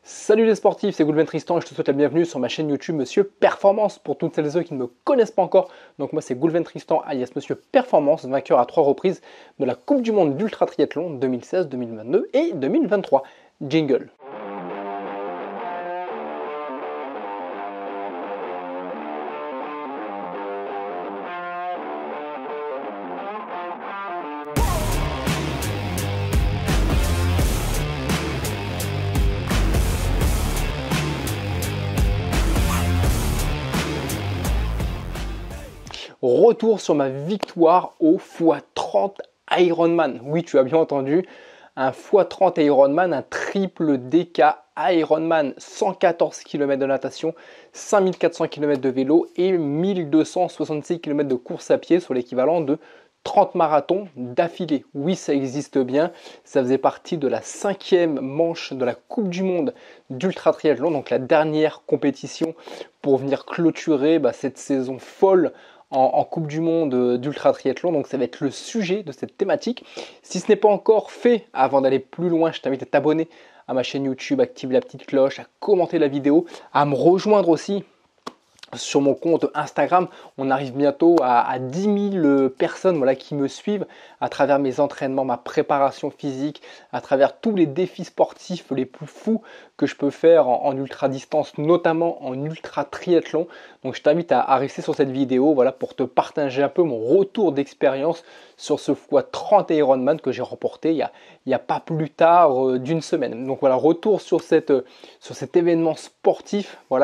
Salut les sportifs, c'est Goulven Tristan et je te souhaite la bienvenue sur ma chaîne YouTube Monsieur Performance pour toutes celles et ceux qui ne me connaissent pas encore. Donc moi c'est Goulven Tristan alias Monsieur Performance, vainqueur à 3 reprises de la Coupe du Monde d'Ultra Triathlon 2016, 2022 et 2023. Jingle. Retour sur ma victoire au x30 Ironman. Oui, tu as bien entendu, un x30 Ironman, un triple DK Ironman, 114 km de natation, 5400 km de vélo et 1266 km de course à pied sur l'équivalent de 30 marathons d'affilée. Oui, ça existe bien. Ça faisait partie de la 5e manche de la Coupe du Monde d'Ultra Triathlon, donc la dernière compétition pour venir clôturer cette saison folle en Coupe du Monde d'Ultra Triathlon. Donc ça va être le sujet de cette thématique. Si ce n'est pas encore fait, avant d'aller plus loin, je t'invite à t'abonner à ma chaîne YouTube, activer la petite cloche, à commenter la vidéo, à me rejoindre aussi sur mon compte Instagram. On arrive bientôt à 10 000 personnes qui me suivent à travers mes entraînements, ma préparation physique, à travers tous les défis sportifs les plus fous que je peux faire en ultra distance, notamment en ultra triathlon. Donc je t'invite à rester sur cette vidéo pour te partager un peu mon retour d'expérience sur ce x30 Ironman que j'ai remporté il y a pas plus tard d'une semaine. Donc voilà, retour sur cet événement sportif où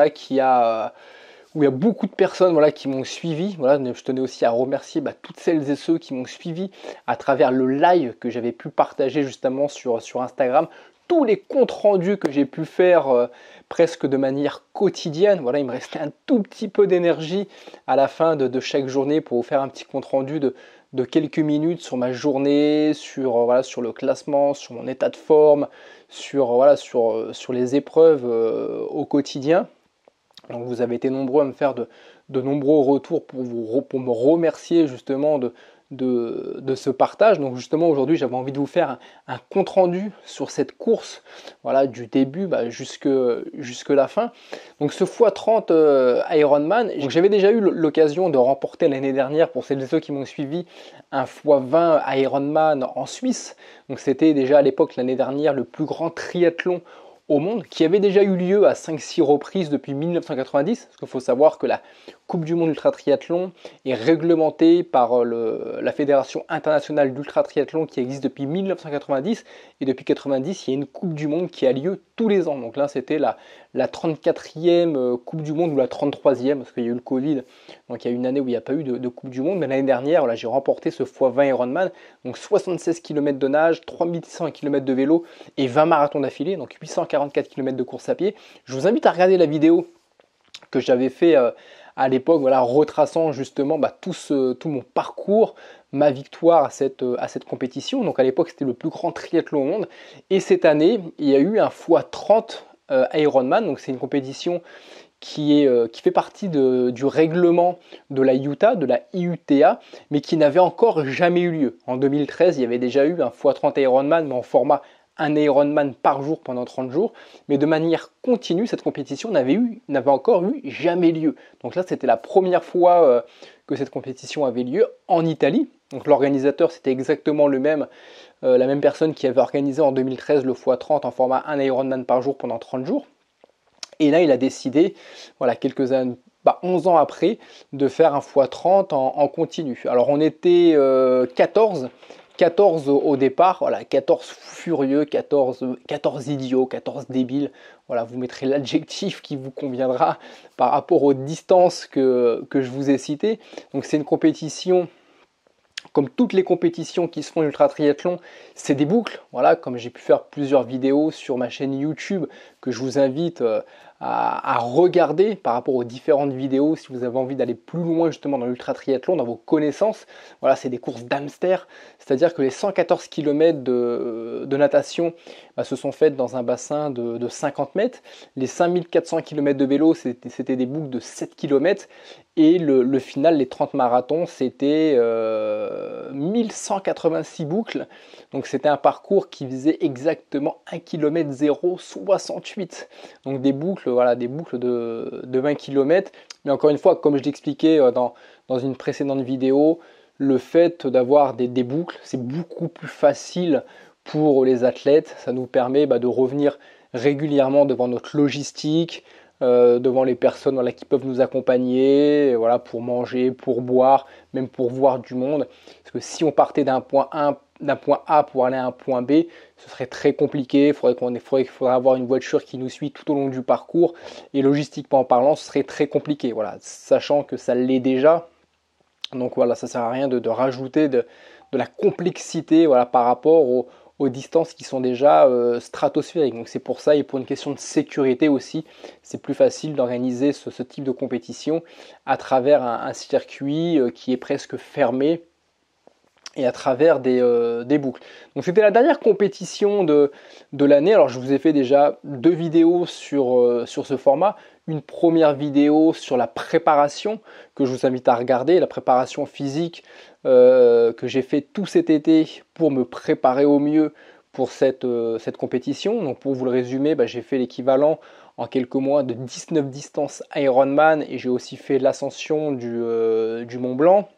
il y a beaucoup de personnes qui m'ont suivi. Je tenais aussi à remercier toutes celles et ceux qui m'ont suivi à travers le live que j'avais pu partager justement sur Instagram. Tous les comptes rendus que j'ai pu faire presque de manière quotidienne. Il me restait un tout petit peu d'énergie à la fin de chaque journée pour vous faire un petit compte rendu de quelques minutes sur ma journée, sur le classement, sur mon état de forme, sur les épreuves au quotidien. Donc vous avez été nombreux à me faire de nombreux retours pour me remercier justement de ce partage. Donc justement aujourd'hui j'avais envie de vous faire un compte rendu sur cette course, du début jusque la fin. Donc ce x30 Ironman, j'avais déjà eu l'occasion de remporter l'année dernière, pour celles et ceux qui m'ont suivi, un x20 Ironman en Suisse. Donc c'était déjà à l'époque, l'année dernière, le plus grand triathlon au monde, qui avait déjà eu lieu à 5-6 reprises depuis 1990, parce qu'il faut savoir que la Coupe du Monde Ultra Triathlon est réglementée par la Fédération Internationale d'Ultra Triathlon qui existe depuis 1990, et depuis 1990 il y a une Coupe du Monde qui a lieu tous les ans. Donc là c'était la 34e Coupe du Monde ou la 33e, parce qu'il y a eu le Covid, donc il y a une année où il n'y a pas eu de Coupe du Monde, mais l'année dernière j'ai remporté ce x20 Ironman, donc 76 km de nage, 3600 km de vélo et 20 marathons d'affilée, donc 844 km de course à pied. Je vous invite à regarder la vidéo que j'avais fait à l'époque, retraçant justement tout mon parcours, ma victoire à cette compétition. Donc à l'époque c'était le plus grand triathlon au monde, et cette année il y a eu un x30 Ironman. Donc c'est une compétition qui fait partie du règlement de la IUTA, mais qui n'avait encore jamais eu lieu. En 2013 il y avait déjà eu un x30 Ironman, mais en format un Ironman par jour pendant 30 jours, mais de manière continue, cette compétition n'avait encore eu jamais lieu. Donc là, c'était la première fois que cette compétition avait lieu en Italie. Donc l'organisateur, c'était exactement la même personne qui avait organisé en 2013 le x30 en format un Ironman par jour pendant 30 jours. Et là, il a décidé, quelques années, 11 ans après, de faire un x30 en continu. Alors on était 14 au départ, 14 furieux, 14 idiots, 14 débiles. Vous mettrez l'adjectif qui vous conviendra par rapport aux distances que je vous ai citées. Donc c'est une compétition, comme toutes les compétitions qui se font ultra triathlon, c'est des boucles. Comme j'ai pu faire plusieurs vidéos sur ma chaîne YouTube que je vous invite à regarder par rapport aux différentes vidéos si vous avez envie d'aller plus loin justement dans l'ultra triathlon, dans vos connaissances. C'est des courses d'hamster, c'est-à-dire que les 114 km de natation se sont faites dans un bassin de 50 mètres. Les 5400 km de vélo, c'était des boucles de 7 km, Et le final, les 30 marathons, c'était 1186 boucles. Donc c'était un parcours qui faisait exactement 1 km 0,68. Donc des boucles, voilà, des boucles de 20 km. Mais encore une fois, comme je l'expliquais dans une précédente vidéo, le fait d'avoir des boucles, c'est beaucoup plus facile pour les athlètes. Ça nous permet de revenir régulièrement devant notre logistique, devant les personnes voilà, qui peuvent nous accompagner, voilà, pour manger, pour boire, même pour voir du monde. Parce que si on partait d'un point A pour aller à un point B, ce serait très compliqué. Il faudrait avoir une voiture qui nous suit tout au long du parcours. Et logistiquement en parlant, ce serait très compliqué. Voilà, sachant que ça l'est déjà. Donc voilà, ça ne sert à rien de rajouter de la complexité voilà, par rapport aux distances qui sont déjà stratosphériques. Donc c'est pour ça, et pour une question de sécurité aussi, c'est plus facile d'organiser ce type de compétition à travers un circuit qui est presque fermé et à travers des boucles. Donc c'était la dernière compétition de l'année. Alors je vous ai fait déjà 2 vidéos sur ce format. Une première vidéo sur la préparation que je vous invite à regarder, la préparation physique que j'ai fait tout cet été pour me préparer au mieux pour cette compétition. Donc pour vous le résumer, j'ai fait l'équivalent en quelques mois de 19 distances Ironman et j'ai aussi fait l'ascension du Mont Blanc.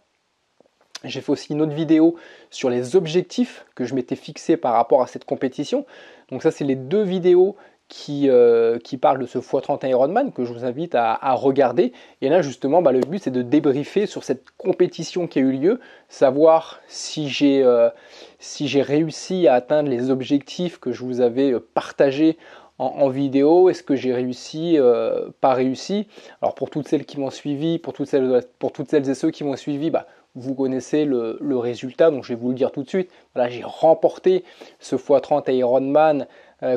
J'ai fait aussi une autre vidéo sur les objectifs que je m'étais fixé par rapport à cette compétition. Donc ça, c'est les 2 vidéos qui parlent de ce x30 Ironman que je vous invite à regarder. Et là, justement, le but, c'est de débriefer sur cette compétition qui a eu lieu, savoir si j'ai réussi à atteindre les objectifs que je vous avais partagés en vidéo. Est-ce que j'ai réussi, pas réussi? Alors pour toutes celles qui m'ont suivi, pour toutes celles et ceux qui m'ont suivi, vous connaissez le résultat, donc je vais vous le dire tout de suite. Voilà, j'ai remporté ce x30 Ironman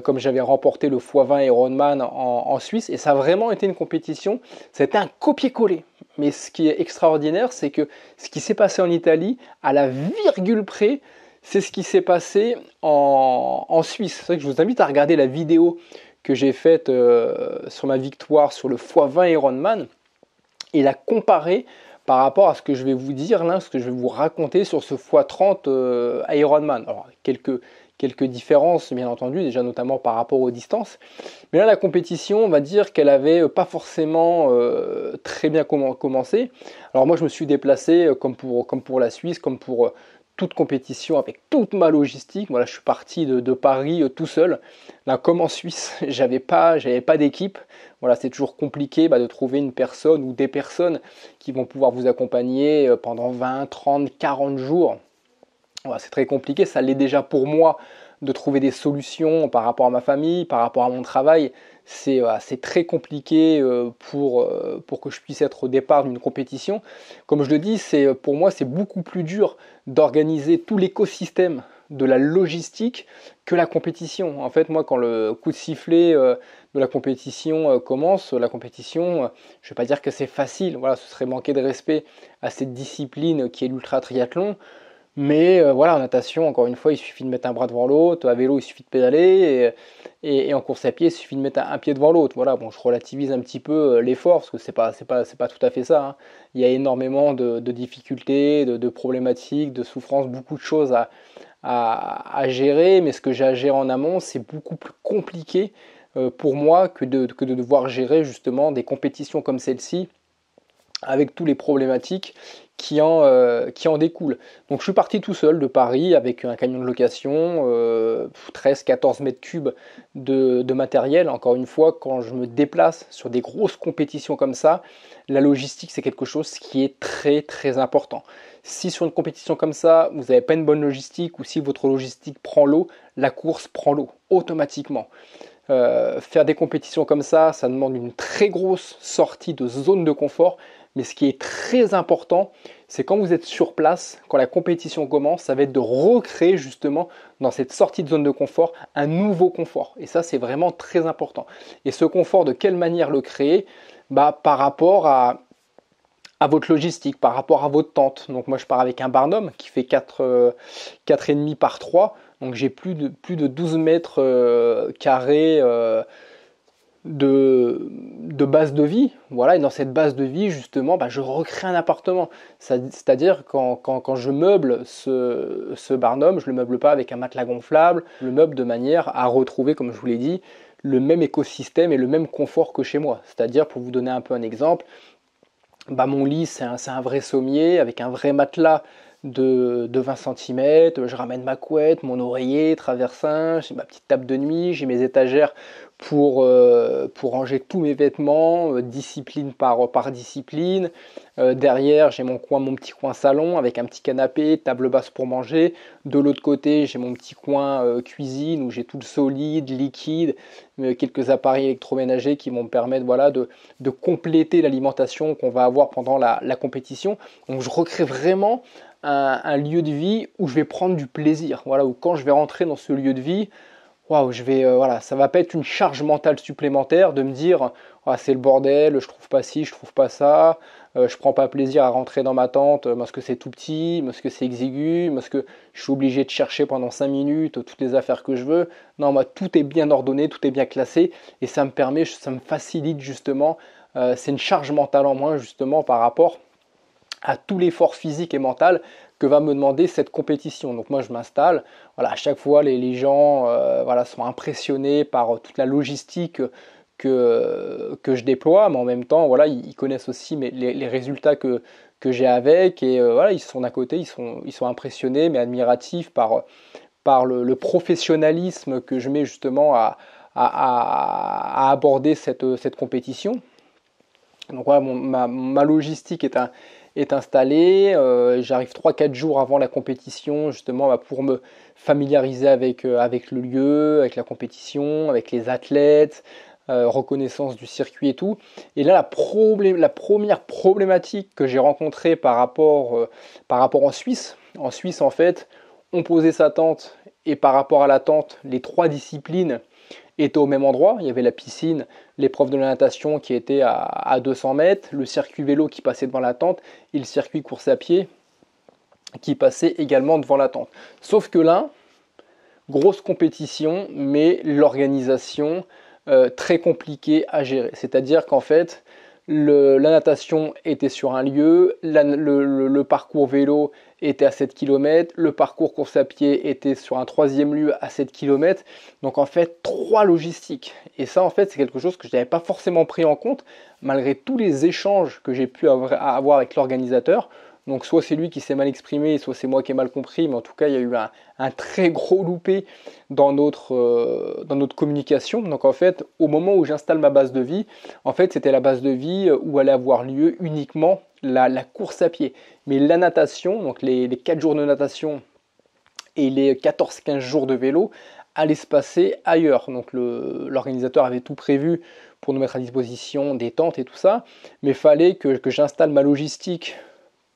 comme j'avais remporté le x20 Ironman en Suisse, et ça a vraiment été une compétition, c'était un copier-coller. Mais ce qui est extraordinaire, c'est que ce qui s'est passé en Italie, à la virgule près, c'est ce qui s'est passé en Suisse. C'est vrai que je vous invite à regarder la vidéo que j'ai faite sur ma victoire sur le x20 Ironman et la comparer par rapport à ce que je vais vous dire là, ce que je vais vous raconter sur ce x30 Ironman. Alors, quelques différences, bien entendu, déjà notamment par rapport aux distances. Mais là, la compétition, on va dire qu'elle avait pas forcément très bien commencé. Alors moi, je me suis déplacé comme pour la Suisse, comme pour toute compétition avec toute ma logistique. Voilà, je suis parti de Paris tout seul. Là, comme en Suisse, j'avais pas d'équipe. Voilà, c'est toujours compliqué de trouver une personne ou des personnes qui vont pouvoir vous accompagner pendant 20, 30, 40 jours. Voilà, c'est très compliqué. Ça l'est déjà pour moi de trouver des solutions par rapport à ma famille, par rapport à mon travail. C'est très compliqué pour que je puisse être au départ d'une compétition. Comme je le dis, pour moi, c'est beaucoup plus dur d'organiser tout l'écosystème de la logistique que la compétition. En fait, moi, quand le coup de sifflet de la compétition commence, la compétition, je ne vais pas dire que c'est facile. Voilà, ce serait manquer de respect à cette discipline qui est l'ultra triathlon. Mais voilà, en natation, encore une fois, il suffit de mettre un bras devant l'autre. À vélo, il suffit de pédaler. Et en course à pied, il suffit de mettre un pied devant l'autre. Voilà, bon, je relativise un petit peu l'effort, parce que c'est pas tout à fait ça, hein. Il y a énormément de difficultés, de problématiques, de souffrances, beaucoup de choses à gérer. Mais ce que j'ai à gérer en amont, c'est beaucoup plus compliqué pour moi que de devoir gérer justement des compétitions comme celle-ci, avec tous les problématiques qui en découlent. Donc je suis parti tout seul de Paris avec un camion de location, 13-14 mètres cubes de matériel. Encore une fois, quand je me déplace sur des grosses compétitions comme ça, la logistique c'est quelque chose qui est très très important. Si sur une compétition comme ça, vous n'avez pas une bonne logistique ou si votre logistique prend l'eau, la course prend l'eau automatiquement. Faire des compétitions comme ça demande une très grosse sortie de zone de confort. Mais ce qui est très important, c'est quand vous êtes sur place, quand la compétition commence, ça va être de recréer justement dans cette sortie de zone de confort un nouveau confort. Et ça, c'est vraiment très important. Et ce confort, de quelle manière le créer? Par rapport à votre logistique, par rapport à votre tente. Donc moi, je pars avec un Barnum qui fait 4,5 par 3. Donc j'ai plus de 12 mètres carrés de de base de vie. Voilà, et dans cette base de vie, justement, je recrée un appartement. C'est-à-dire quand je meuble ce barnum, je ne le meuble pas avec un matelas gonflable, je le meuble de manière à retrouver, comme je vous l'ai dit, le même écosystème et le même confort que chez moi. C'est-à-dire, pour vous donner un peu un exemple, mon lit, c'est un vrai sommier avec un vrai matelas de 20 cm. Je ramène ma couette, mon oreiller, traversin, j'ai ma petite table de nuit, j'ai mes étagères pour ranger tous mes vêtements, discipline par discipline. Derrière, j'ai mon petit coin salon avec un petit canapé, table basse pour manger. De l'autre côté, j'ai mon petit coin cuisine où j'ai tout le solide, liquide, quelques appareils électroménagers qui vont me permettre de compléter l'alimentation qu'on va avoir pendant la compétition. Donc je recrée vraiment un lieu de vie où je vais prendre du plaisir. Voilà, où quand je vais rentrer dans ce lieu de vie, waouh, ça va pas être une charge mentale supplémentaire de me dire c'est le bordel, je trouve pas ci, je trouve pas ça, je prends pas plaisir à rentrer dans ma tente parce que c'est tout petit, parce que c'est exigu, parce que je suis obligé de chercher pendant 5 minutes toutes les affaires que je veux. Non, moi tout est bien ordonné, tout est bien classé et ça me facilite justement, c'est une charge mentale en moins justement par rapport à tout l'effort physique et mental que va me demander cette compétition. Donc moi je m'installe, à chaque fois les gens sont impressionnés par toute la logistique que je déploie, mais en même temps ils connaissent aussi les résultats que j'ai avec et ils sont d'un côté, ils sont impressionnés mais admiratifs par le professionnalisme que je mets justement à aborder cette compétition. Donc voilà, ma logistique est installée. J'arrive 3-4 jours avant la compétition justement pour me familiariser avec le lieu, avec la compétition, avec les athlètes, reconnaissance du circuit et tout. Et là, la première problématique que j'ai rencontrée par rapport en Suisse. En Suisse, en fait, on posait sa tente et par rapport à la tente, les 3 disciplines étaient au même endroit. Il y avait la piscine, l'épreuve de la natation qui était à 200 mètres, le circuit vélo qui passait devant la tente et le circuit course à pied qui passait également devant la tente. Sauf que là, grosse compétition, mais l'organisation très compliquée à gérer. C'est-à-dire qu'en fait, la natation était sur un lieu, le parcours vélo était à 7 km, le parcours course à pied était sur un 3e lieu à 7 km. Donc en fait, 3 logistiques. Et ça, en fait, c'est quelque chose que je n'avais pas forcément pris en compte, malgré tous les échanges que j'ai pu avoir avec l'organisateur. Donc soit c'est lui qui s'est mal exprimé, soit c'est moi qui ai mal compris, mais en tout cas il y a eu un très gros loupé dans notre communication. Donc en fait, au moment où j'installe ma base de vie, en fait c'était la base de vie où allait avoir lieu uniquement la course à pied. Mais la natation, donc les 4 jours de natation et les 14-15 jours de vélo, allaient se passer ailleurs. Donc l'organisateur avait tout prévu pour nous mettre à disposition des tentes et tout ça, mais il fallait que j'installe ma logistique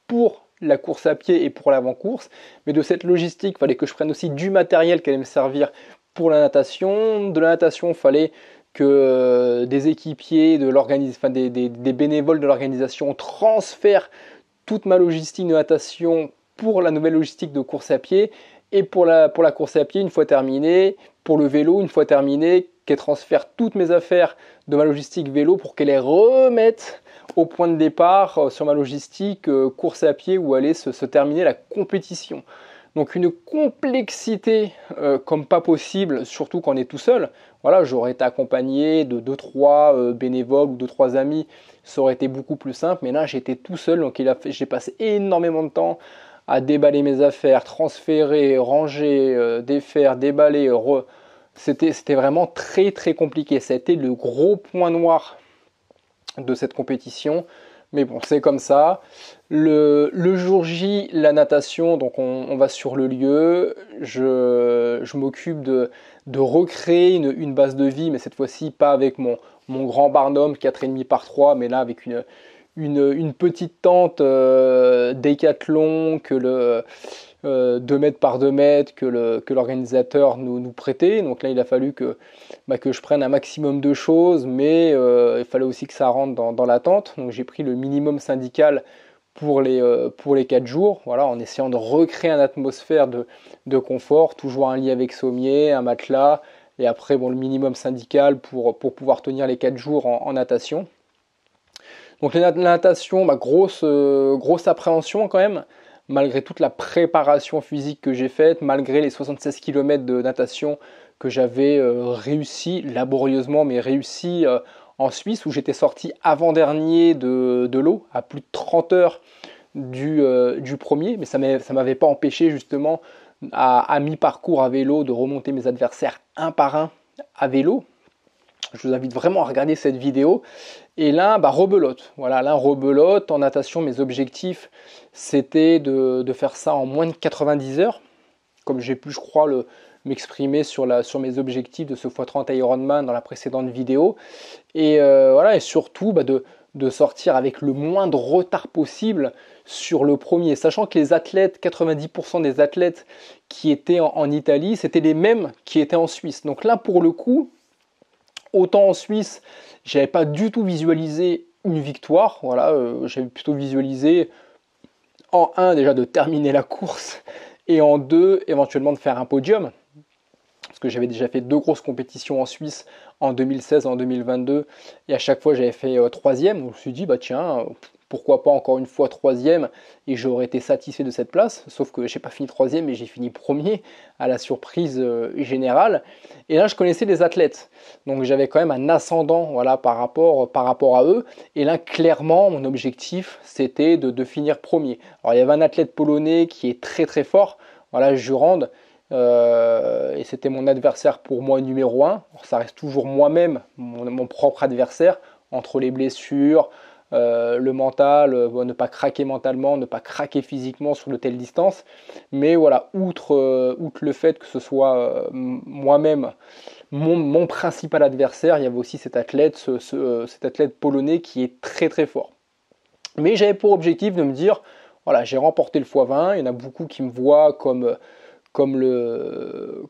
pour la course à pied et pour l'avant-course, mais de cette logistique, il fallait que je prenne aussi du matériel qui allait me servir pour la natation. De la natation, il fallait que des équipiers, des bénévoles de l'organisation transfèrent toute ma logistique de natation pour la nouvelle logistique de course à pied. Et pour la course à pied, une fois terminée, pour le vélo, une fois terminé, qu'elle transfère toutes mes affaires de ma logistique vélo pour qu'elle les remette au point de départ sur ma logistique course à pied où allait se terminer la compétition. Donc une complexité comme pas possible, surtout quand on est tout seul. Voilà, j'aurais été accompagné de 2-3 bénévoles ou 2-3 amis, ça aurait été beaucoup plus simple, mais là j'étais tout seul, donc j'ai passé énormément de temps à déballer mes affaires, transférer, ranger, défaire, déballer. C'était vraiment très très compliqué. Ça a été le gros point noir de cette compétition, mais bon, c'est comme ça. Le jour J, la natation, donc on va sur le lieu, je m'occupe de recréer une base de vie, mais cette fois-ci pas avec mon grand barnum 4,5 par 3, mais là avec une petite tente Décathlon que 2 mètres par 2 mètres que l'organisateur nous prêtait. Donc là, il a fallu que je prenne un maximum de choses, mais il fallait aussi que ça rentre dans la tente. Donc j'ai pris le minimum syndical pour les 4 jours, voilà, en essayant de recréer une atmosphère de confort, toujours un lit avec sommier, un matelas, et après bon, le minimum syndical pour pouvoir tenir les 4 jours en natation. Donc la natation, grosse appréhension quand même, malgré toute la préparation physique que j'ai faite, malgré les 76 km de natation que j'avais réussi, laborieusement, mais réussi en Suisse, où j'étais sorti avant-dernier de l'eau, à plus de 30 heures du premier, mais ça ne m'avait pas empêché justement à mi-parcours à vélo de remonter mes adversaires un par un à vélo. Je vous invite vraiment à regarder cette vidéo. Et là, rebelote. Voilà, là, rebelote. En natation, mes objectifs, c'était de faire ça en moins de 90 heures. Comme j'ai pu, je crois, m'exprimer sur mes objectifs de ce x30 Ironman dans la précédente vidéo. Et voilà, et surtout de sortir avec le moindre retard possible sur le premier. Sachant que les athlètes, 90% des athlètes qui étaient en Italie, c'était les mêmes qui étaient en Suisse. Donc là, pour le coup, autant en Suisse, j'avais pas du tout visualisé une victoire. Voilà, j'avais plutôt visualisé en 1 déjà de terminer la course et en 2 éventuellement de faire un podium. Parce que j'avais déjà fait 2 grosses compétitions en Suisse en 2016 et en 2022 et à chaque fois j'avais fait 3e. Donc je me suis dit tiens, pourquoi pas encore une fois 3e et j'aurais été satisfait de cette place. Sauf que j'ai pas fini 3e mais j'ai fini premier à la surprise générale. Et là je connaissais les athlètes. Donc j'avais quand même un ascendant voilà, par rapport à eux. Et là clairement mon objectif c'était de finir premier. Alors il y avait un athlète polonais qui est très très fort. Voilà, Jurand. Et c'était mon adversaire pour moi numéro 1. Alors, ça reste toujours moi-même, mon propre adversaire, entre les blessures, le mental, ne pas craquer mentalement, ne pas craquer physiquement sur de telles distances. Mais voilà, outre le fait que ce soit moi-même mon principal adversaire, il y avait aussi cet athlète polonais qui est très très fort. Mais j'avais pour objectif de me dire, voilà, j'ai remporté le x20, il y en a beaucoup qui me voient comme le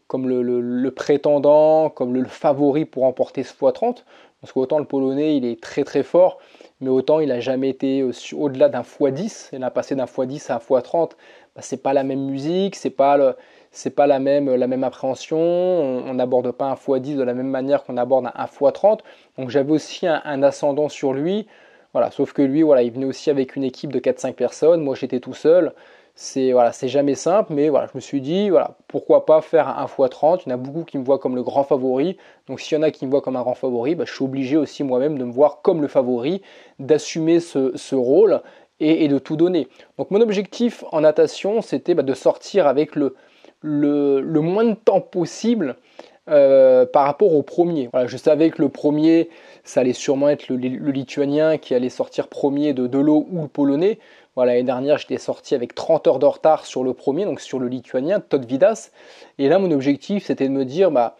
prétendant, comme le favori pour remporter ce x30. Parce qu'autant le Polonais, il est très très fort, mais autant il n'a jamais été au-delà d'un x10. Il a passé d'un x10 à un x30. C'est pas la même musique, c'est pas la même appréhension. On n'aborde pas un x10 de la même manière qu'on aborde un x30. Donc j'avais aussi un ascendant sur lui. Voilà, sauf que lui, voilà, il venait aussi avec une équipe de 4-5 personnes. Moi, j'étais tout seul. C'est jamais simple, mais voilà, je me suis dit, voilà, pourquoi pas faire un x30. Il y en a beaucoup qui me voient comme le grand favori. Donc s'il y en a qui me voient comme un grand favori, je suis obligé aussi moi-même de me voir comme le favori, d'assumer ce rôle et de tout donner. Donc mon objectif en natation, c'était de sortir avec le moins de temps possible par rapport au premier. Voilà, je savais que le premier, ça allait sûrement être le Lituanien qui allait sortir premier de l'eau ou le Polonais. Voilà, l'année dernière, j'étais sorti avec 30 heures de retard sur le premier, donc sur le Lituanien, Todd Vidas. Et là, mon objectif, c'était de me dire, là,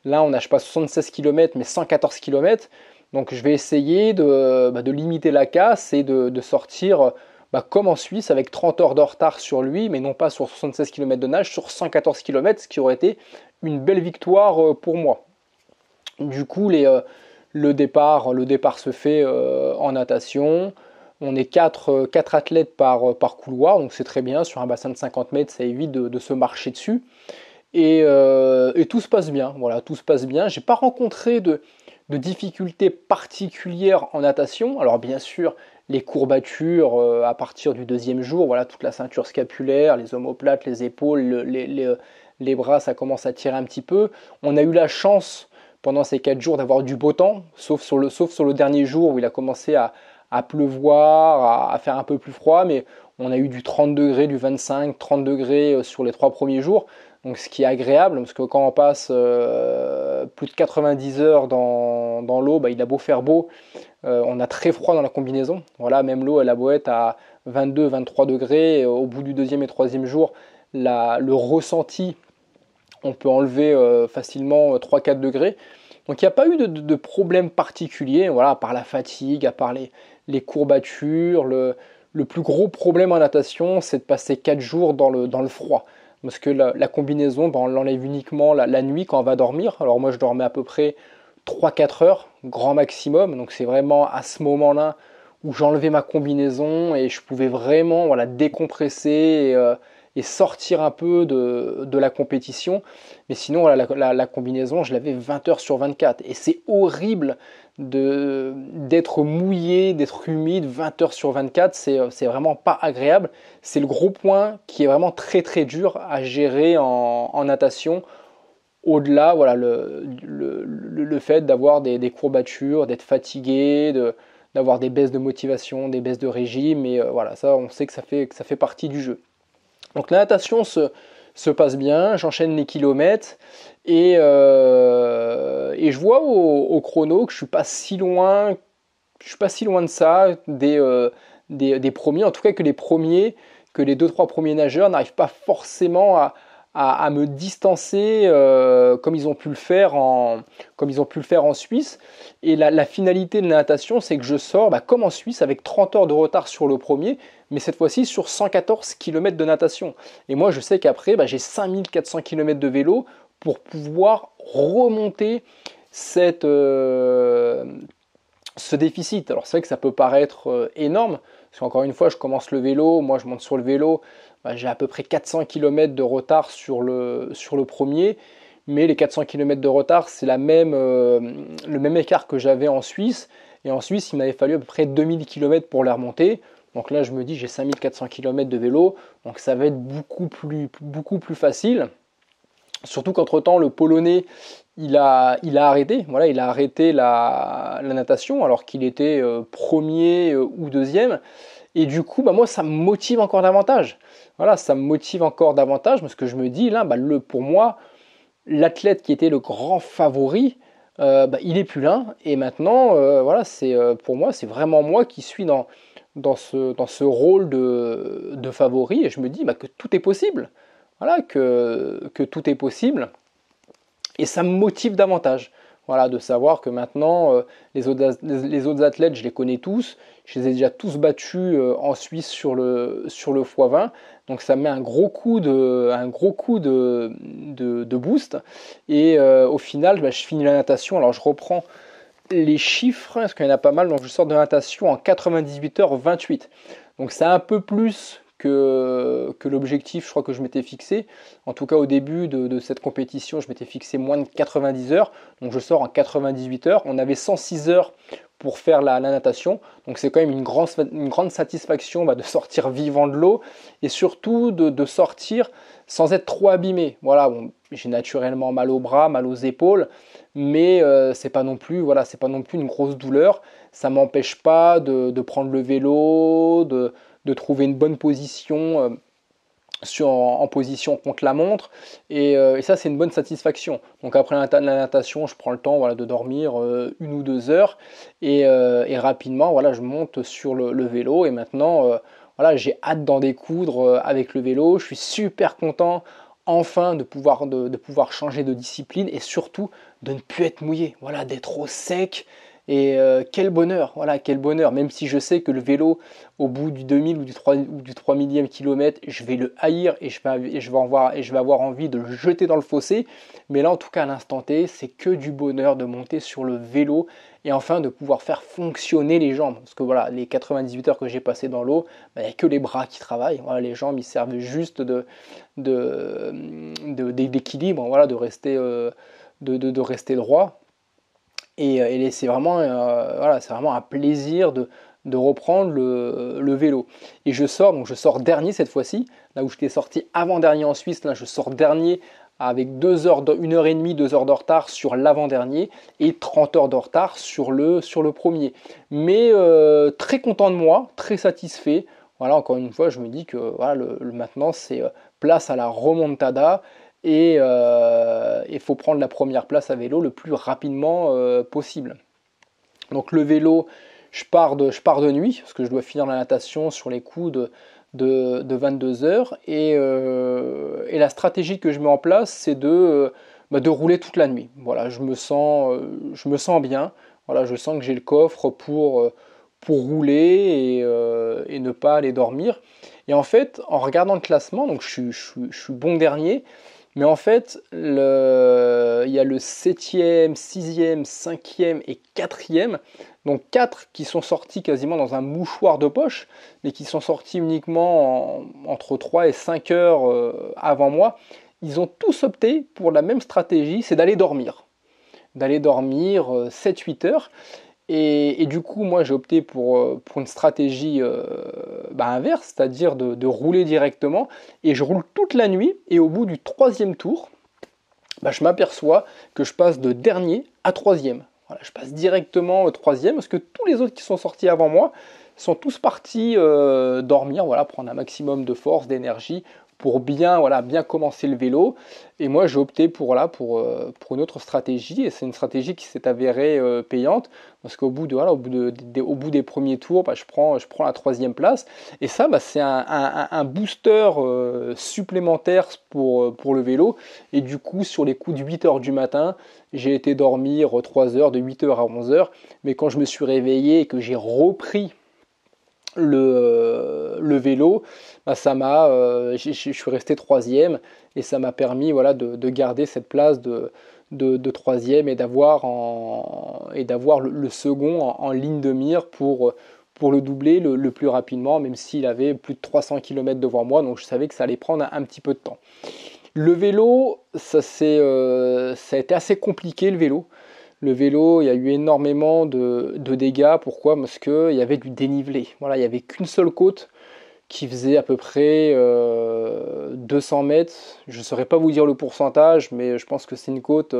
on a, 76 km, mais 114 km. Donc, je vais essayer de limiter la casse et de sortir comme en Suisse, avec 30 heures de retard sur lui, mais non pas sur 76 km de nage, sur 114 km, ce qui aurait été une belle victoire pour moi. Du coup, le départ se fait en natation. On est 4 athlètes par couloir, donc c'est très bien. Sur un bassin de 50 mètres, ça évite de se marcher dessus. Et tout se passe bien. Voilà, tout se passe bien. J'ai pas rencontré de difficultés particulières en natation. Alors bien sûr, les courbatures à partir du 2e jour, voilà, toute la ceinture scapulaire, les omoplates, les épaules, les bras, ça commence à tirer un petit peu. On a eu la chance pendant ces 4 jours d'avoir du beau temps, sauf sur le dernier jour où il a commencé à pleuvoir, à faire un peu plus froid, mais on a eu du 30 degrés, du 25, 30 degrés sur les 3 premiers jours. Donc ce qui est agréable, parce que quand on passe plus de 90 heures dans l'eau, il a beau faire beau, on a très froid dans la combinaison. Voilà, même l'eau, elle a beau être à 22, 23 degrés, au bout du 2e et 3e jour, le ressenti, on peut enlever facilement 3-4 degrés. Donc il n'y a pas eu de problème particulier, voilà, à part la fatigue, à part les courbatures. Le plus gros problème en natation, c'est de passer 4 jours dans le froid. Parce que la combinaison, on l'enlève uniquement la nuit quand on va dormir. Alors moi, je dormais à peu près 3-4 heures, grand maximum. Donc c'est vraiment à ce moment-là où j'enlevais ma combinaison et je pouvais vraiment décompresser et sortir un peu de la compétition. Mais sinon, voilà, la combinaison, je l'avais 20 heures sur 24. Et c'est horrible d'être mouillé, d'être humide 20 heures sur 24. C'est vraiment pas agréable. C'est le gros point qui est vraiment très très dur à gérer en natation. Au-delà, voilà, le fait d'avoir des courbatures, d'être fatigué, d'avoir des baisses de motivation, des baisses de régime, et voilà, ça, on sait que ça fait partie du jeu. Donc la natation se passe bien, j'enchaîne les kilomètres, et je vois au chrono que je suis pas si loin de ça des premiers, en tout cas que les 2-3 premiers nageurs n'arrivent pas forcément à me distancer comme ils ont pu le faire en Suisse. Et la finalité de la natation, c'est que je sors comme en Suisse avec 30 heures de retard sur le premier, mais cette fois-ci sur 114 km de natation. Et moi, je sais qu'après, j'ai 5400 km de vélo pour pouvoir remonter ce déficit. Alors c'est vrai que ça peut paraître énorme, parce qu'encore une fois, je commence le vélo, moi je monte sur le vélo, j'ai à peu près 400 km de retard sur le premier, mais les 400 km de retard, c'est le même écart que j'avais en Suisse, et en Suisse, il m'avait fallu à peu près 2000 km pour la remonter. Donc là, je me dis, j'ai 5400 km de vélo, donc ça va être beaucoup plus facile. Surtout qu'entre-temps, le Polonais, il a arrêté. Voilà, il a arrêté la natation alors qu'il était premier ou deuxième. Et du coup, moi, ça me motive encore davantage. Voilà, ça me motive encore davantage parce que je me dis, là, pour moi, l'athlète qui était le grand favori, il est plus là. Et maintenant, voilà, pour moi, c'est vraiment moi qui suis dans ce rôle de favori. Et je me dis que tout est possible. Voilà, que tout est possible. Et ça me motive davantage. Voilà, de savoir que maintenant, les autres athlètes, je les connais tous. Je les ai déjà tous battus en Suisse sur le x20. Donc ça me met un gros coup de boost. Et au final, je finis la natation. Alors je reprends les chiffres, parce qu'il y en a pas mal. Donc je sors de la natation en 98h28. Donc c'est un peu plus que l'objectif, je crois que je m'étais fixé. En tout cas, au début de cette compétition, je m'étais fixé moins de 90 heures. Donc je sors en 98 heures. On avait 106 heures pour faire la natation. Donc c'est quand même une grande satisfaction de sortir vivant de l'eau et surtout de sortir sans être trop abîmé. Voilà, j'ai naturellement mal aux bras, mal aux épaules, mais c'est pas non plus une grosse douleur. Ça m'empêche pas de prendre le vélo, de trouver une bonne position en position contre la montre, et ça c'est une bonne satisfaction. Donc après la natation, je prends le temps de dormir 1 ou 2 heures, et rapidement je monte sur le vélo, et maintenant j'ai hâte d'en découdre avec le vélo. Je suis super content enfin de pouvoir changer de discipline, et surtout de ne plus être mouillé, d'être au sec. Et quel bonheur, quel bonheur, même si je sais que le vélo, au bout du 2000 ou du 3000e kilomètre, je vais le haïr et je vais avoir envie de le jeter dans le fossé. Mais là, en tout cas, à l'instant T, c'est que du bonheur de monter sur le vélo et enfin de pouvoir faire fonctionner les jambes. Parce que les 98 heures que j'ai passées dans l'eau, il n'y a que les bras qui travaillent. Les jambes, ils servent juste d'équilibre, de rester droit. Et c'est vraiment un plaisir de reprendre le vélo. Et je sors dernier cette fois-ci, là où j'étais sorti avant-dernier en Suisse, là je sors dernier avec 1 heure et demie, 2 heures de retard sur l'avant-dernier et 30 heures de retard sur le premier. Mais très content de moi, très satisfait. Encore une fois, je me dis que maintenant c'est place à la remontada. Et il faut prendre la première place à vélo le plus rapidement possible. Donc le vélo, je pars de nuit, parce que je dois finir la natation sur les coups de 22 heures. Et la stratégie que je mets en place, c'est de rouler toute la nuit. Voilà, je me sens bien. Je sens que j'ai le coffre pour rouler et ne pas aller dormir. Et en fait, en regardant le classement, donc je suis bon dernier. Mais en fait, il y a le 7e, 6e, 5e et 4e. Donc 4 qui sont sortis quasiment dans un mouchoir de poche, mais qui sont sortis uniquement entre 3 et 5 heures avant moi. Ils ont tous opté pour la même stratégie, c'est d'aller dormir. D'aller dormir 7-8 heures. Et du coup, moi, j'ai opté pour une stratégie inverse, c'est-à-dire de rouler directement. Et je roule toute la nuit. Et au bout du 3e tour, je m'aperçois que je passe de dernier à 3e. Voilà, je passe directement au 3e parce que tous les autres qui sont sortis avant moi sont tous partis dormir, voilà, prendre un maximum de force, d'énergie pour bien commencer le vélo. Et moi, j'ai opté pour une autre stratégie, et c'est une stratégie qui s'est avérée payante, parce qu'au bout des premiers tours, je prends la 3e place. Et ça, c'est un booster supplémentaire pour le vélo. Et du coup, sur les coups de 8 heures du matin, j'ai été dormir 3 heures, de 8 heures à 11 heures. Mais quand je me suis réveillé et que j'ai repris le vélo, je suis resté 3e, et ça m'a permis de garder cette place de 3e, et d'avoir le second en ligne de mire pour le doubler le plus rapidement, même s'il avait plus de 300 km devant moi, donc je savais que ça allait prendre un petit peu de temps. Le vélo, ça a été assez compliqué, le vélo. Le vélo, il y a eu énormément de dégâts. Pourquoi? Parce qu'il y avait du dénivelé. Voilà, il n'y avait qu'une seule côte qui faisait à peu près 200 mètres. Je ne saurais pas vous dire le pourcentage, mais je pense que c'est une côte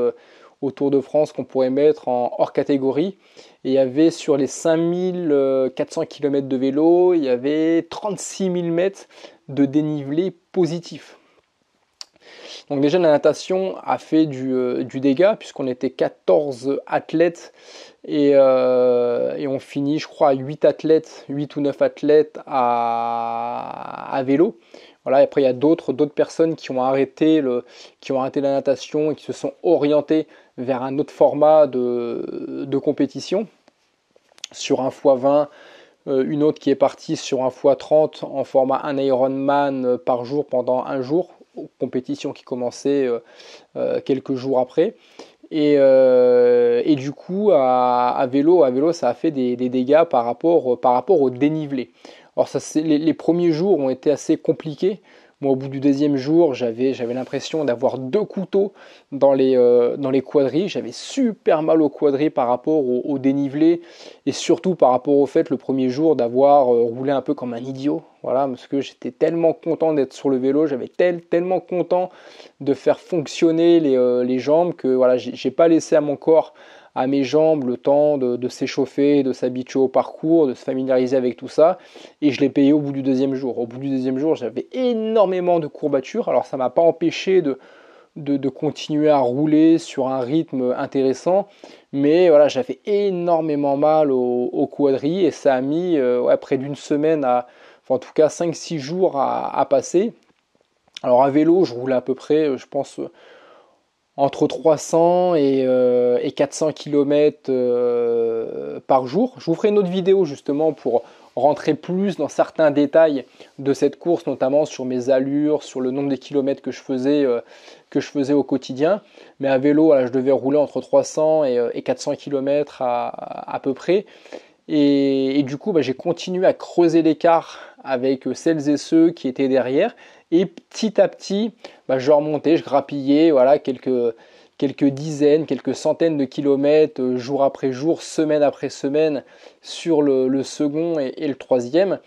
au Tour de France qu'on pourrait mettre en hors catégorie. Et il y avait sur les 5400 km de vélo, il y avait 36 000 mètres de dénivelé positif. Donc déjà, la natation a fait du dégât, puisqu'on était 14 athlètes, et on finit, je crois, à 8 ou 9 athlètes à vélo. Voilà, et après, il y a d'autres personnes qui ont arrêté la natation et qui se sont orientées vers un autre format de compétition, sur un x20, une autre qui est partie sur un x30 en format 1 Ironman par jour pendant un jour, compétition qui commençait quelques jours après. Et du coup, à vélo, ça a fait des dégâts par rapport au dénivelé. Alors les premiers jours ont été assez compliqués. Moi, au bout du 2e jour, j'avais l'impression d'avoir 2 couteaux dans les quadris. J'avais super mal aux quadris par rapport au dénivelé, et surtout par rapport au fait, le premier jour, d'avoir roulé un peu comme un idiot. Voilà, parce que j'étais tellement content d'être sur le vélo, j'avais tellement content de faire fonctionner les jambes, que voilà, j'ai pas laissé à mon corps, à mes jambes, le temps de s'échauffer, de s'habituer au parcours, de se familiariser avec tout ça, et je l'ai payé au bout du 2e jour. Au bout du 2e jour, j'avais énormément de courbatures. Alors ça m'a pas empêché de continuer à rouler sur un rythme intéressant, mais voilà, j'avais énormément mal au quadri, et ça a mis près d'une semaine en tout cas 5-6 jours à passer. Alors à vélo, je roulais à peu près, je pense, entre 300 et 400 km par jour. Je vous ferai une autre vidéo justement pour rentrer plus dans certains détails de cette course, notamment sur mes allures, sur le nombre de kilomètres que je faisais au quotidien. Mais à vélo, voilà, je devais rouler entre 300 et 400 km à peu près. Et du coup, j'ai continué à creuser l'écart avec celles et ceux qui étaient derrière. Et petit à petit, je remontais, je grappillais, voilà, quelques dizaines, quelques centaines de kilomètres jour après jour, semaine après semaine, sur le second et le 3e.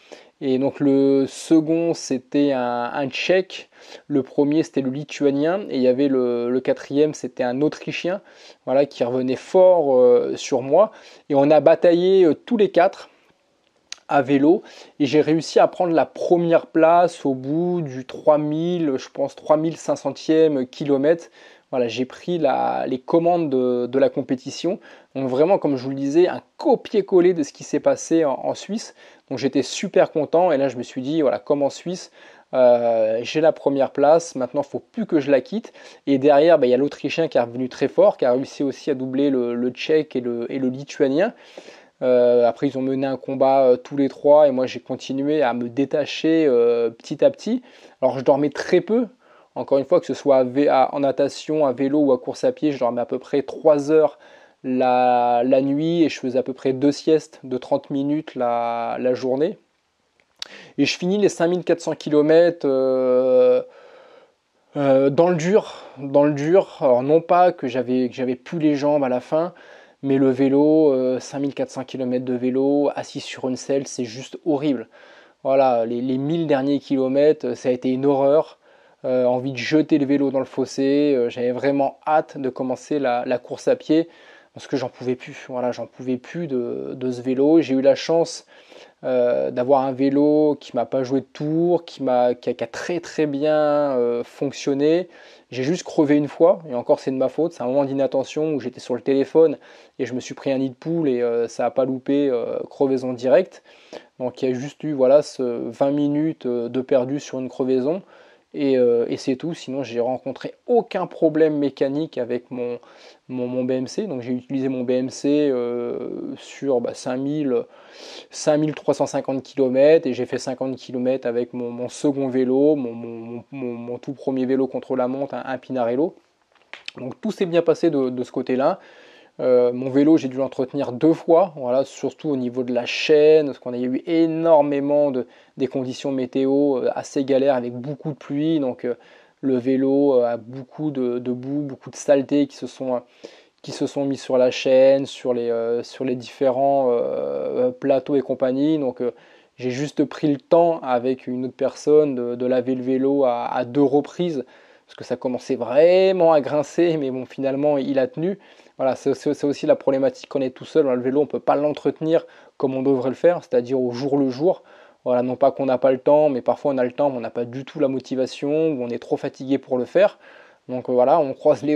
Et donc le second, c'était un Tchèque, le premier, c'était le Lituanien, et il y avait le 4e, c'était un Autrichien, voilà, qui revenait fort sur moi. Et on a bataillé tous les 4 à vélo, et j'ai réussi à prendre la première place au bout du 3000, je pense 3500e kilomètre. Voilà, j'ai pris les commandes de la compétition. Donc vraiment, comme je vous le disais, un copier-coller de ce qui s'est passé en Suisse. Donc j'étais super content, et là je me suis dit, voilà, comme en Suisse, j'ai la première place, maintenant il ne faut plus que je la quitte. Et derrière, il y a l'Autrichien qui est revenu très fort, qui a réussi aussi à doubler le Tchèque et le Lituanien. Après, ils ont mené un combat tous les 3, et moi j'ai continué à me détacher petit à petit. Alors je dormais très peu. Encore une fois, que ce soit en natation, à vélo ou à course à pied, je dormais à peu près 3 heures la nuit et je faisais à peu près 2 siestes de 30 minutes la journée. Et je finis les 5400 km dans le dur, Alors non pas que j'avais plus les jambes à la fin, mais le vélo, 5400 km de vélo, assis sur une selle, c'est juste horrible. Voilà, les 1000 derniers kilomètres, ça a été une horreur. Envie de jeter le vélo dans le fossé. J'avais vraiment hâte de commencer la course à pied parce que j'en pouvais plus. Voilà, j'en pouvais plus de ce vélo. J'ai eu la chance d'avoir un vélo qui m'a pas joué de tour, qui a très très bien fonctionné. J'ai juste crevé une fois, et encore c'est de ma faute, c'est un moment d'inattention où j'étais sur le téléphone et je me suis pris un nid de poule et ça n'a pas loupé, crevaison directe. Donc il y a juste eu voilà, 20 minutes de perdu sur une crevaison. Et c'est tout, sinon j'ai rencontré aucun problème mécanique avec mon BMC. Donc j'ai utilisé mon BMC sur 5350 km et j'ai fait 50 km avec mon second vélo, mon tout premier vélo contre la montre, un Pinarello. Donc tout s'est bien passé de ce côté-là. Mon vélo, j'ai dû l'entretenir 2 fois, voilà, surtout au niveau de la chaîne, parce qu'on a eu énormément des conditions météo assez galères avec beaucoup de pluie. Donc le vélo a beaucoup de boue, beaucoup de saleté qui se sont mis sur la chaîne, sur les différents plateaux et compagnie. Donc j'ai juste pris le temps avec une autre personne de laver le vélo à 2 reprises parce que ça commençait vraiment à grincer, mais bon, finalement il a tenu. Voilà, c'est aussi la problématique quand on est tout seul. Le vélo, on ne peut pas l'entretenir comme on devrait le faire, c'est-à-dire au jour le jour. Voilà, non pas qu'on n'a pas le temps, mais parfois on a le temps, mais on n'a pas du tout la motivation, ou on est trop fatigué pour le faire. Donc voilà, on croise les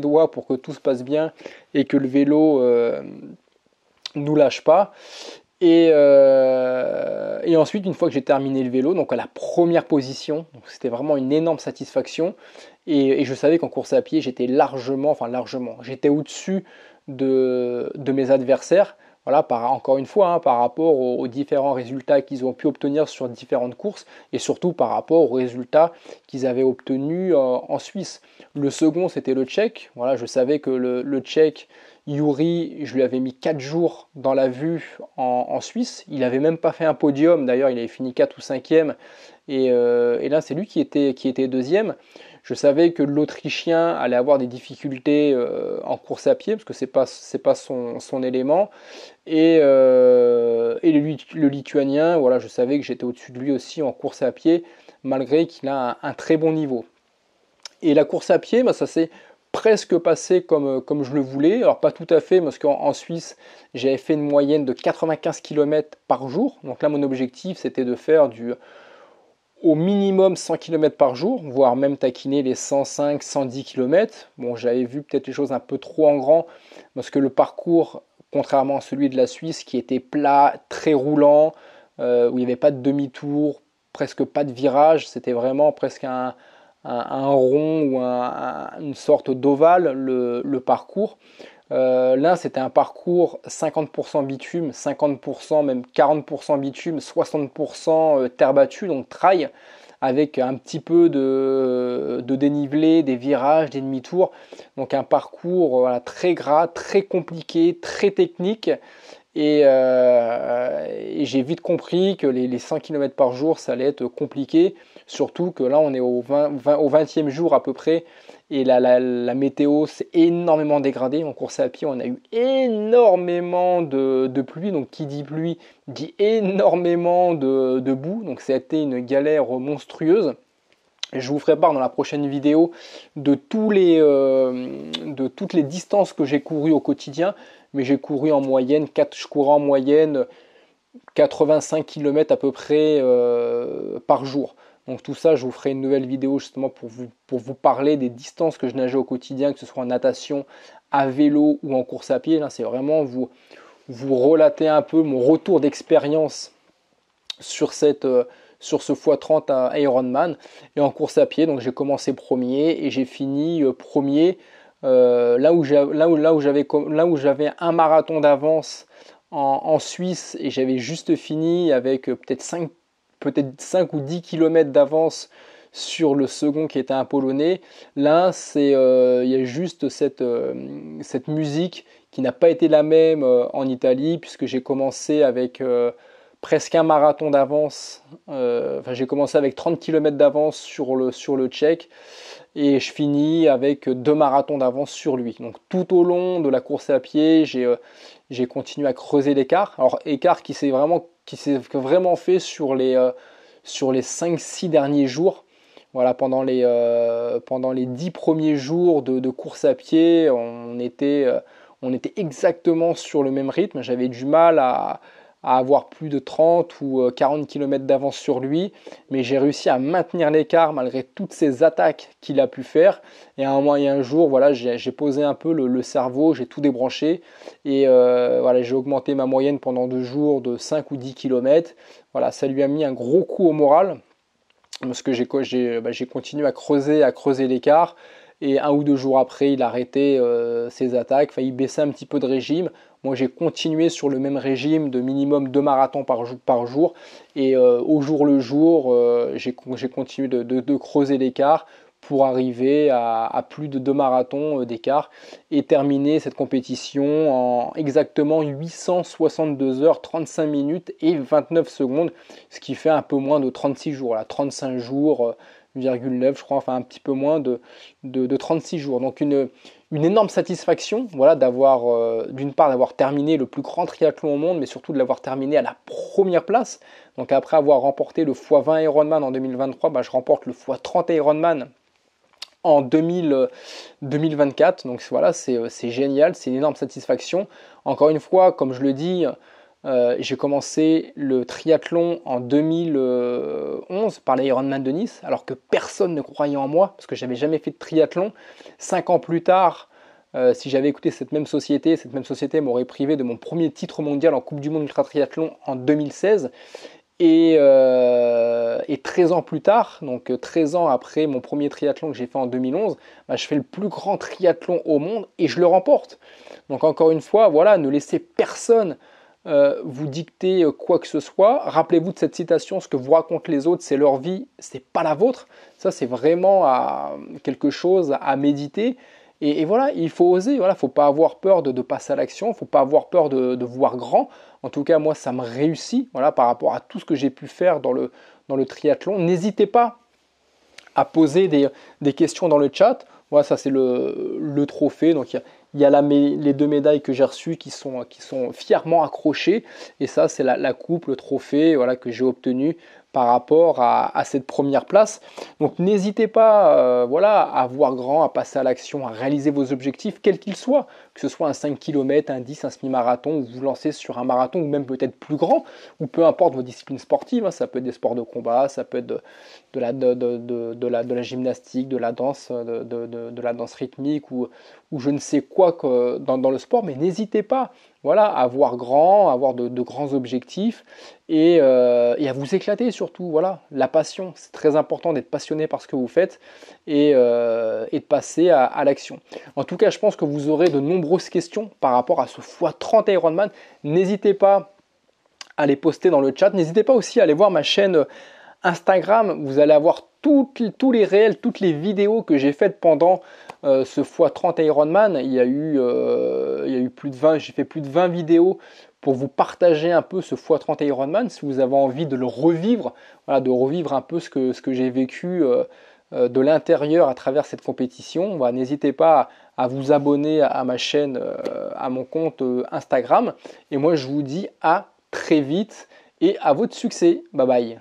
doigts pour que tout se passe bien et que le vélo nous lâche pas. Et ensuite, une fois que j'ai terminé le vélo, donc à la première position, c'était vraiment une énorme satisfaction. Et je savais qu'en course à pied, j'étais largement, j'étais au-dessus de mes adversaires. Voilà, encore une fois, par rapport aux différents résultats qu'ils ont pu obtenir sur différentes courses et surtout par rapport aux résultats qu'ils avaient obtenus en Suisse. Le second, c'était le Tchèque. Voilà, je savais que le Tchèque, Yuri, je lui avais mis 4 jours dans la vue en Suisse. Il n'avait même pas fait un podium. D'ailleurs, il avait fini 4 ou 5e. Et là, c'est lui qui était deuxième. Je savais que l'Autrichien allait avoir des difficultés en course à pied parce que c'est pas son élément. Et le Lituanien, voilà, je savais que j'étais au-dessus de lui aussi en course à pied, malgré qu'il a un très bon niveau. Et la course à pied, ça s'est presque passé comme je le voulais. Alors pas tout à fait, parce qu'en Suisse, j'avais fait une moyenne de 95 km par jour. Donc là, mon objectif, c'était de faire au minimum 100 km par jour, voire même taquiner les 105, 110 km. Bon, j'avais vu peut-être les choses un peu trop en grand, parce que le parcours, contrairement à celui de la Suisse, qui était plat, très roulant, où il n'y avait pas de demi-tour, presque pas de virage, c'était vraiment presque un rond ou une sorte d'ovale, le parcours. Là, c'était un parcours 50% bitume, 50%, même 40% bitume, 60% terre battue, donc trail, avec un petit peu de dénivelé, des virages, des demi-tours. Donc un parcours voilà, très gras, très compliqué, très technique. Et j'ai vite compris que les 100 km par jour, ça allait être compliqué. Surtout que là, on est au 20e jour à peu près. Et la météo s'est énormément dégradée. En course à pied, on a eu énormément de pluie. Donc qui dit pluie, dit énormément de boue. Donc ça a été une galère monstrueuse. Je vous ferai part dans la prochaine vidéo de toutes les distances que j'ai courues au quotidien. Mais j'ai couru en moyenne, je courais en moyenne 85 km à peu près par jour. Donc tout ça, je vous ferai une nouvelle vidéo justement pour vous parler des distances que je nageais au quotidien, que ce soit en natation, à vélo ou en course à pied. Là, c'est vraiment vous relater un peu mon retour d'expérience sur ce x30 à Ironman. Et en course à pied, donc j'ai commencé premier et j'ai fini premier. Là où j'avais un marathon d'avance en Suisse et j'avais juste fini avec peut-être 5 ou 10 km d'avance sur le second qui était un Polonais. Là, il y a juste cette musique qui n'a pas été la même en Italie, puisque j'ai commencé avec presque un marathon d'avance. Enfin, j'ai commencé avec 30 km d'avance sur le Tchèque et je finis avec 2 marathons d'avance sur lui. Donc tout au long de la course à pied, j'ai continué à creuser l'écart. Alors écart qui s'est vraiment fait sur les 5-6 derniers jours. Voilà, pendant les 10 premiers jours de course à pied, on était exactement sur le même rythme. J'avais du mal à avoir plus de 30 ou 40 km d'avance sur lui, mais j'ai réussi à maintenir l'écart malgré toutes ces attaques qu'il a pu faire. Et à un moment et un jour, voilà, j'ai posé un peu le cerveau, j'ai tout débranché et voilà, j'ai augmenté ma moyenne pendant 2 jours de 5 ou 10 km. Voilà, ça lui a mis un gros coup au moral parce que j'ai continué à creuser l'écart. Et 1 ou 2 jours après, il a arrêté ses attaques, enfin, il baissait un petit peu de régime. Moi, j'ai continué sur le même régime de minimum 2 marathons par jour. Et au jour le jour, j'ai continué de creuser l'écart pour arriver à plus de 2 marathons d'écart et terminer cette compétition en exactement 862 heures, 35 minutes et 29 secondes, ce qui fait un peu moins de 36 jours, là, 35 jours, 9, je crois, enfin un petit peu moins de 36 jours. Donc une énorme satisfaction, voilà, d'une part d'avoir terminé le plus grand triathlon au monde, mais surtout de l'avoir terminé à la première place. Donc après avoir remporté le x20 Ironman en 2023, je remporte le x30 Ironman en 2024. Donc voilà, c'est génial, c'est une énorme satisfaction. Encore une fois, comme je le dis, j'ai commencé le triathlon en 2011 par l'Ironman de Nice, alors que personne ne croyait en moi, parce que j'avais jamais fait de triathlon. 5 ans plus tard, si j'avais écouté cette même société m'aurait privé de mon premier titre mondial en Coupe du Monde Ultra Triathlon en 2016. Et 13 ans plus tard, donc 13 ans après mon premier triathlon que j'ai fait en 2011, je fais le plus grand triathlon au monde et je le remporte. Donc encore une fois, voilà, ne laissez personne vous dicter quoi que ce soit. Rappelez-vous de cette citation: ce que vous racontent les autres, c'est leur vie, c'est pas la vôtre. Ça, c'est vraiment quelque chose à méditer. Et voilà, il faut oser, voilà, faut pas avoir peur de passer à l'action, faut pas avoir peur de voir grand. En tout cas, moi, ça me réussit, voilà, par rapport à tout ce que j'ai pu faire dans le triathlon. N'hésitez pas à poser des questions dans le chat. Voilà, ça c'est le trophée. Donc il y a les 2 médailles que j'ai reçues qui sont fièrement accrochées. Et ça, c'est la coupe, le trophée, voilà, que j'ai obtenu par rapport à cette première place. Donc n'hésitez pas voilà, à voir grand, à passer à l'action, à réaliser vos objectifs, quels qu'ils soient, que ce soit un 5 km, un 10, un semi-marathon, ou vous lancez sur un marathon, ou même peut-être plus grand, ou peu importe vos disciplines sportives, hein, ça peut être des sports de combat, ça peut être de la gymnastique, de la danse, de la danse rythmique, ou je ne sais quoi dans le sport, mais n'hésitez pas, voilà, à voir grand, à avoir de grands objectifs et à vous éclater surtout. Voilà, la passion, c'est très important d'être passionné par ce que vous faites et de passer à l'action. En tout cas, je pense que vous aurez de nombreuses questions par rapport à ce x30 Ironman. N'hésitez pas à les poster dans le chat. N'hésitez pas aussi à aller voir ma chaîne Instagram. Vous allez avoir tous les réels, toutes les vidéos que j'ai faites pendant ce x30 Ironman. Il y a eu plus de 20, j'ai fait plus de 20 vidéos pour vous partager un peu ce x30 Ironman. Si vous avez envie de le revivre, voilà, de revivre un peu ce que j'ai vécu de l'intérieur à travers cette compétition, voilà, n'hésitez pas à vous abonner à ma chaîne, à mon compte Instagram. Et moi, je vous dis à très vite et à votre succès. Bye bye.